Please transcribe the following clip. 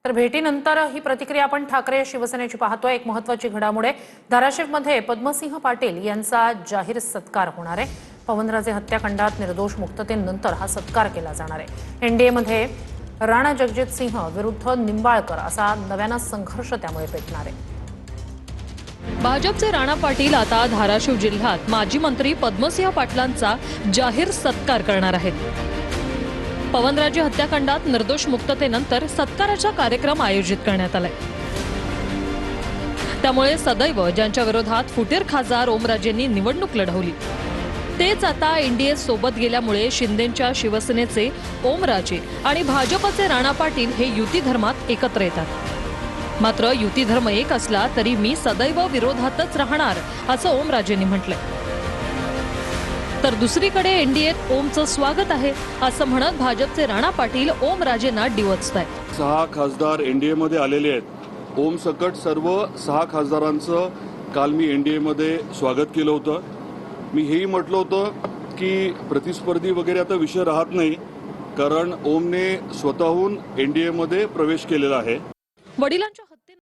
तर भेटीनंतर ही प्रतिक्रिया आपण ठाकरे शिवसेनेची पाहतोय। एक महत्त्वाची घडामोड आहे, धाराशिवमध्ये पद्मसिंह पाटील यांचा जाहीर सत्कार होणार आहे। पवनराजे हत्याकांडात निर्दोष मुक्ततेनंतर हा सत्कार केला जाणार आहे। एनडीएमध्ये राणा जगजित सिंह विरुद्ध निंबाळकर असा नव्यानं संघर्ष त्यामुळे पेटणार आहे। भाजपचे राणा पाटील आता धाराशिव जिल्ह्यात माजी मंत्री पद्मसिंह पाटलांचा जाहीर सत्कार करणार आहेत। पवनराजे हत्याकांडात निर्दोष मुक्ततेनंतर सत्काराचा कार्यक्रम आयोजित करण्यात आलाय। त्यामुळे सदैव ज्यांच्या विरोधात फुटीर खासदार ओमराजेंनी निवडणूक लढवली तेच आता एनडीए सोबत गेल्यामुळे शिंदेंच्या शिवसेनेचे ओमराजे आणि भाजपचे राणा पाटील हे युती धर्मात एकत्र येतात। मात्र युती धर्म एक असला तरी मी सदैव विरोधातच राहणार असं ओमराजेंनी म्हटलंय। तर दुसरीकडे एनडीएत ओमचं स्वागत आहे असं म्हणत भाजपचे राणा पाटील ओमराजेंना डिवचतायत। 6 खासदार एनडीए मध्ये आलेले आहेत। ओम सकट सर्व 6 खासदारांचं काल मी एनडीए मध्ये स्वागत केलं होतं। मी हेही म्हटलं होतं की प्रतिस्पर्धी वगैरे आता विषय राहत नाही, कारण ओमने स्वतःहून एनडीए मध्ये प्रवेश केलेला आहे। वडिलांच्या